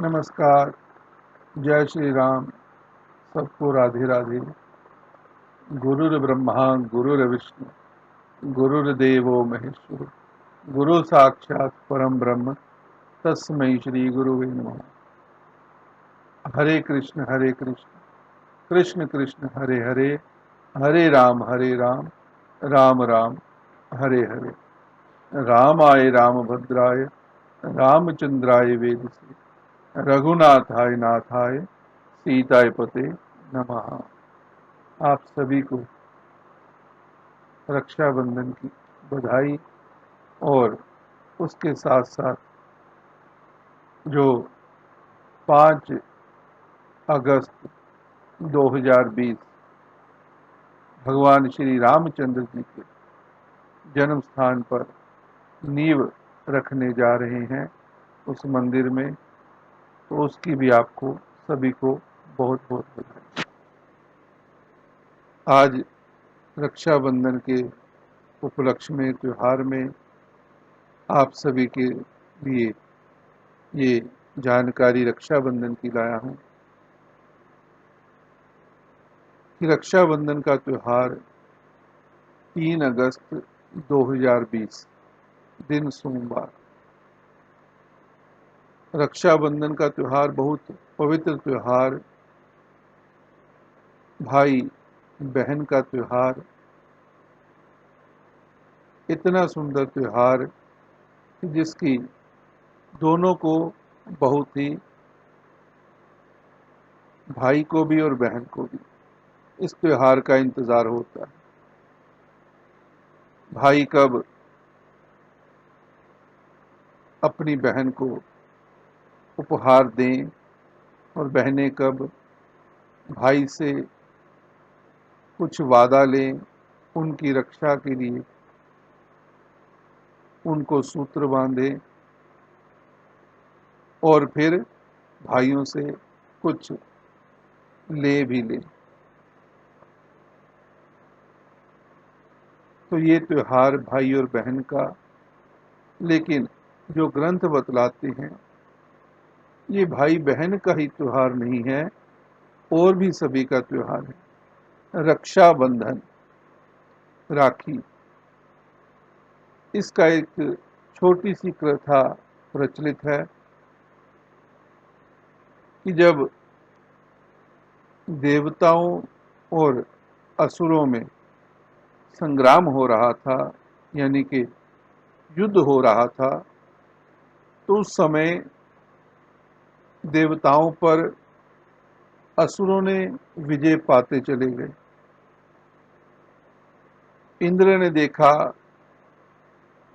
नमस्कार। जय श्री राम। सबको राधे राधे। गुरुर् ब्रह्मा गुरुर्विष्णु गुरुर्देवो महेश्वर गुरु साक्षात परम ब्रह्म तस्मै श्री गुरुवे नमः। हरे कृष्ण कृष्ण कृष्ण हरे हरे, हरे राम राम राम हरे हरे। रामाय रामभद्राय रामचंद्राय वेदसे रघुनाथाय नाथाय सीताय पते नमः। आप सभी को रक्षाबंधन की बधाई और उसके साथ साथ जो 5 अगस्त 2020 भगवान श्री रामचंद्र जी के जन्म स्थान पर नींव रखने जा रहे हैं उस मंदिर में, तो उसकी भी आपको सभी को बहुत बहुत बधाई। आज रक्षाबंधन के उपलक्ष्य में, त्योहार में आप सभी के लिए ये जानकारी रक्षाबंधन की लाया हूँ कि रक्षाबंधन का त्योहार 3 अगस्त 2020 दिन सोमवार। रक्षाबंधन का त्योहार बहुत पवित्र त्योहार, भाई बहन का त्योहार, इतना सुंदर त्योहार जिसकी दोनों को बहुत ही, भाई को भी और बहन को भी, इस त्योहार का इंतजार होता है। भाई कब अपनी बहन को उपहार दें और बहनें कब भाई से कुछ वादा लें, उनकी रक्षा के लिए उनको सूत्र बांधें और फिर भाइयों से कुछ ले भी लें। तो ये त्योहार भाई और बहन का, लेकिन जो ग्रंथ बतलाते हैं ये भाई बहन का ही त्योहार नहीं है, और भी सभी का त्योहार है। रक्षाबंधन, राखी, इसका एक छोटी सी कथा प्रचलित है कि जब देवताओं और असुरों में संग्राम हो रहा था, यानी कि युद्ध हो रहा था, तो उस समय देवताओं पर असुरों ने विजय पाते चले गए। इंद्र ने देखा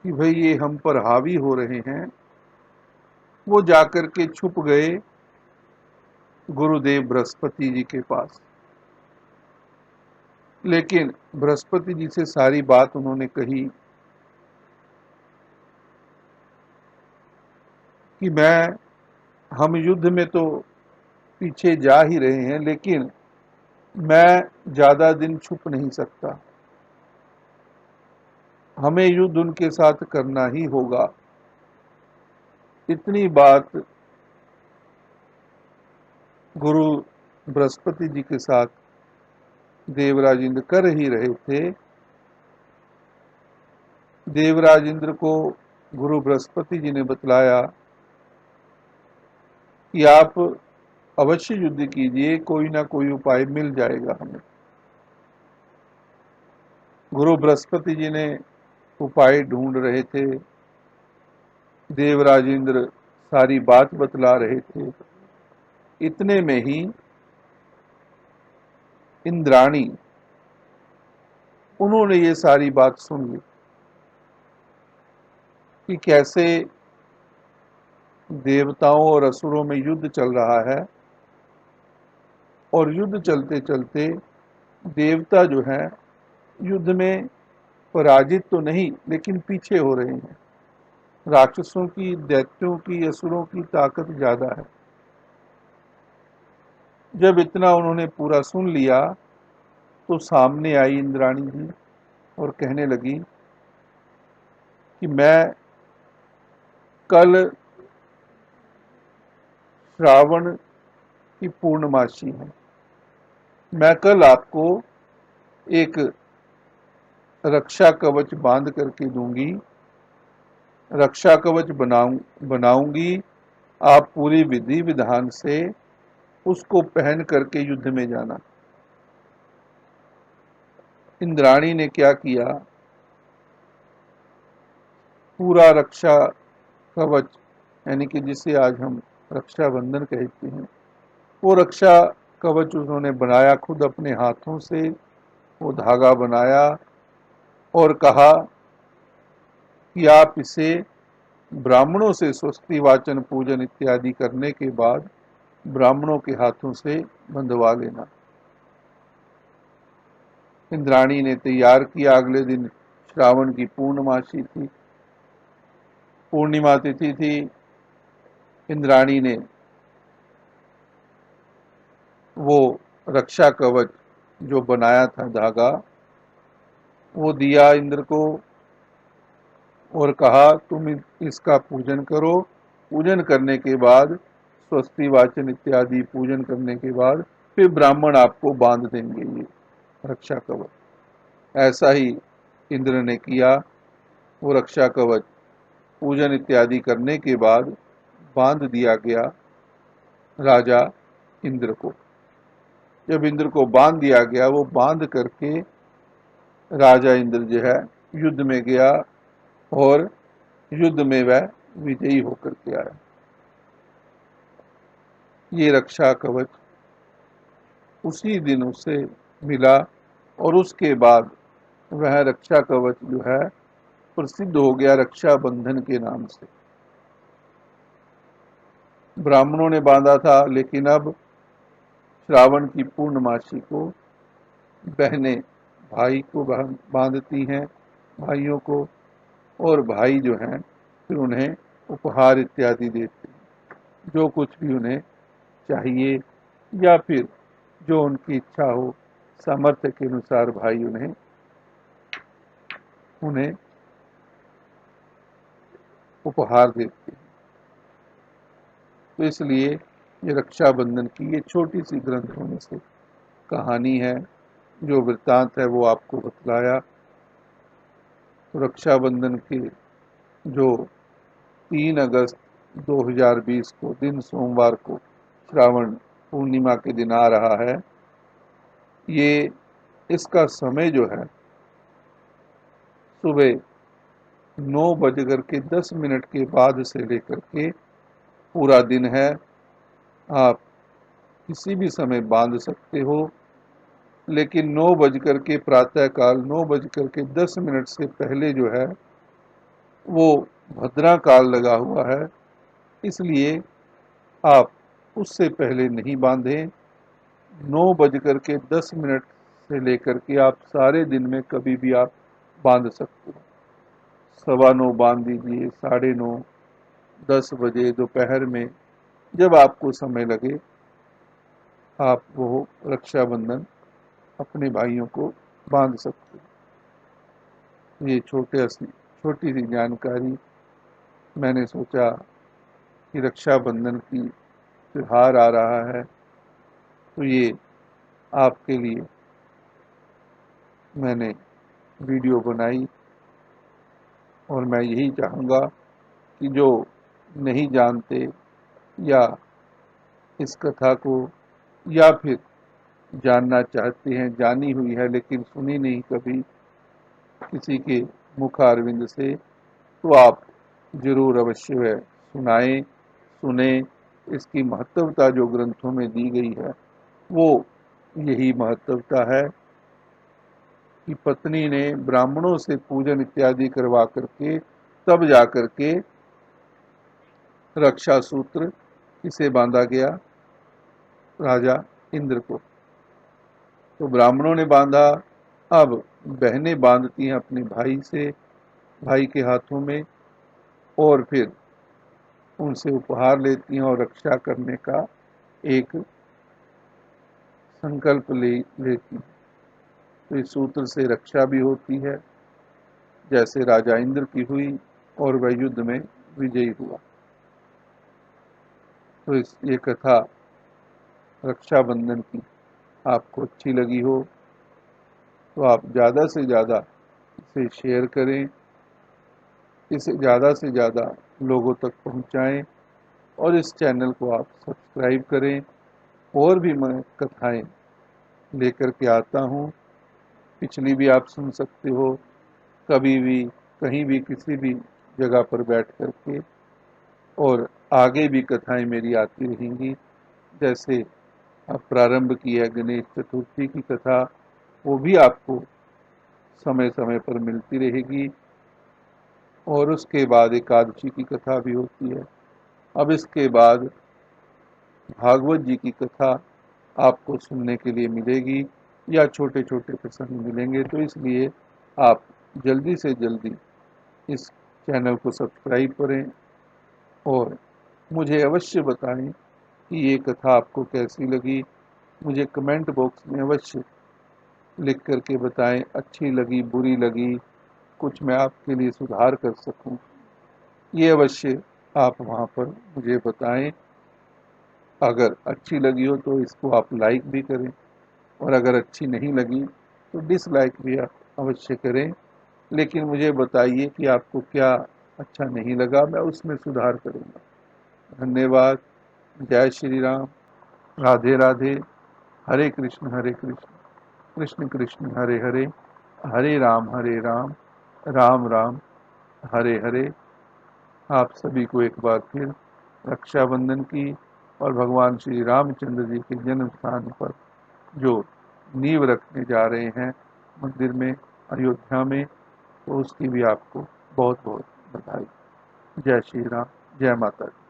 कि भाई ये हम पर हावी हो रहे हैं, वो जाकर के छुप गए गुरुदेव बृहस्पति जी के पास। लेकिन बृहस्पति जी से सारी बात उन्होंने कही कि हम युद्ध में तो पीछे जा ही रहे हैं, लेकिन मैं ज्यादा दिन छुप नहीं सकता, हमें युद्ध उनके साथ करना ही होगा। इतनी बात गुरु बृहस्पति जी के साथ देवराज इंद्र कर ही रहे थे। देवराज इंद्र को गुरु बृहस्पति जी ने बतलाया कि आप अवश्य युद्ध कीजिए, कोई ना कोई उपाय मिल जाएगा हमें। गुरु बृहस्पति जी ने उपाय ढूंढ रहे थे, देवराज इंद्र सारी बात बतला रहे थे। इतने में ही इंद्राणी, उन्होंने ये सारी बात सुन ली कि कैसे देवताओं और असुरों में युद्ध चल रहा है, और युद्ध चलते चलते देवता जो है युद्ध में पराजित तो नहीं, लेकिन पीछे हो रहे हैं। राक्षसों की, दैत्यों की, असुरों की ताकत ज्यादा है। जब इतना उन्होंने पूरा सुन लिया तो सामने आई इंद्राणी जी और कहने लगी कि मैं कल श्रावण की पूर्णमासी है। मैं कल आपको एक रक्षा कवच बांध करके दूंगी, रक्षा कवच बनाऊंगी। आप पूरी विधि विधान से उसको पहन करके युद्ध में जाना। इंद्राणी ने क्या किया, पूरा रक्षा कवच यानी कि जिसे आज हम रक्षाबंधन कहते हैं, वो रक्षा कवच उन्होंने बनाया, खुद अपने हाथों से वो धागा बनाया और कहा कि आप इसे ब्राह्मणों से स्वस्ति वाचन पूजन इत्यादि करने के बाद ब्राह्मणों के हाथों से बंधवा लेना। इंद्राणी ने तैयार किया। अगले दिन श्रावण की पूर्णमासी थी, पूर्णिमा तिथि थी। इंद्राणी ने वो रक्षा कवच जो बनाया था धागा, वो दिया इंद्र को और कहा तुम इसका पूजन करो। पूजन करने के बाद, स्वस्ति वाचन इत्यादि पूजन करने के बाद फिर ब्राह्मण आपको बांध देंगे ये रक्षा कवच। ऐसा ही इंद्र ने किया। वो रक्षा कवच पूजन इत्यादि करने के बाद बांध दिया गया राजा इंद्र को। जब इंद्र को बांध दिया गया, वो बांध करके राजा इंद्र जो है युद्ध में गया और युद्ध में वह विजयी होकर के आया। ये रक्षा कवच उसी दिन उसे मिला और उसके बाद वह रक्षा कवच जो है प्रसिद्ध हो गया रक्षा बंधन के नाम से। ब्राह्मणों ने बांधा था, लेकिन अब श्रावण की पूर्णमासी को बहनें भाई को बांधती हैं, भाइयों को, और भाई जो हैं फिर उन्हें उपहार इत्यादि देते हैं, जो कुछ भी उन्हें चाहिए या फिर जो उनकी इच्छा हो, सामर्थ्य के अनुसार भाई उन्हें उन्हें उपहार देते हैं। तो इसलिए ये रक्षाबंधन की ये छोटी सी ग्रंथों में से कहानी है, जो वृत्तांत है वो आपको बतलाया। तो रक्षाबंधन के जो 3 अगस्त 2020 को दिन सोमवार को श्रावण पूर्णिमा के दिन आ रहा है, ये इसका समय जो है सुबह 9:10 के बाद से लेकर के पूरा दिन है। आप किसी भी समय बांध सकते हो, लेकिन 9 बज के प्रातः काल 9:10 से पहले जो है वो भद्रा काल लगा हुआ है, इसलिए आप उससे पहले नहीं बांधें। 9:10 से लेकर के आप सारे दिन में कभी भी आप बांध सकते हो। 9:15 बांध दीजिए, 9:30, 10 बजे दोपहर में, जब आपको समय लगे आप वो रक्षाबंधन अपने भाइयों को बांध सकते हो। ये छोटी सी जानकारी मैंने सोचा कि रक्षाबंधन की त्योहार आ रहा है, तो ये आपके लिए मैंने वीडियो बनाई। और मैं यही चाहूँगा कि जो नहीं जानते या इस कथा को या फिर जानना चाहते हैं, जानी हुई है लेकिन सुनी नहीं कभी किसी के मुखारविंद से, तो आप जरूर अवश्य वह सुनाएं, सुने। इसकी महत्वता जो ग्रंथों में दी गई है वो यही महत्वता है कि पत्नी ने ब्राह्मणों से पूजन इत्यादि करवा करके तब जाकर के रक्षा सूत्र किसे बांधा गया, राजा इंद्र को। तो ब्राह्मणों ने बांधा, अब बहनें बांधती हैं अपने भाई से, भाई के हाथों में, और फिर उनसे उपहार लेती हैं और रक्षा करने का एक संकल्प लेती हैं। तो इस सूत्र से रक्षा भी होती है, जैसे राजा इंद्र की हुई और वह युद्ध में विजयी हुआ। तो ये कथा रक्षाबंधन की आपको अच्छी लगी हो तो आप ज़्यादा से ज़्यादा इसे शेयर करें, इसे ज़्यादा से ज़्यादा लोगों तक पहुंचाएं और इस चैनल को आप सब्सक्राइब करें। और भी मैं कथाएं लेकर के आता हूं, पिछली भी आप सुन सकते हो, कभी भी कहीं भी किसी भी जगह पर बैठ कर के। और आगे भी कथाएं मेरी आती रहेंगी। जैसे अब प्रारंभ की है गणेश चतुर्थी की कथा, वो भी आपको समय समय पर मिलती रहेगी। और उसके बाद एकादशी की कथा भी होती है। अब इसके बाद भागवत जी की कथा आपको सुनने के लिए मिलेगी या छोटे छोटे प्रसंग मिलेंगे। तो इसलिए आप जल्दी से जल्दी इस चैनल को सब्सक्राइब करें और मुझे अवश्य बताएं कि ये कथा आपको कैसी लगी। मुझे कमेंट बॉक्स में अवश्य लिख करके बताएं, अच्छी लगी, बुरी लगी, कुछ मैं आपके लिए सुधार कर सकूं, ये अवश्य आप वहाँ पर मुझे बताएं। अगर अच्छी लगी हो तो इसको आप लाइक भी करें और अगर अच्छी नहीं लगी तो डिसलाइक भी आप अवश्य करें। लेकिन मुझे बताइए कि आपको क्या अच्छा नहीं लगा, मैं उसमें सुधार करूँगा। धन्यवाद। जय श्री राम। राधे राधे। हरे कृष्ण कृष्ण कृष्ण हरे हरे, हरे राम राम राम हरे हरे। आप सभी को एक बार फिर रक्षाबंधन की और भगवान श्री रामचंद्र जी के जन्म स्थान पर जो नींव रखने जा रहे हैं मंदिर में, अयोध्या में, तो उसकी भी आपको बहुत बहुत बधाई। जय श्री राम, जय माता दी।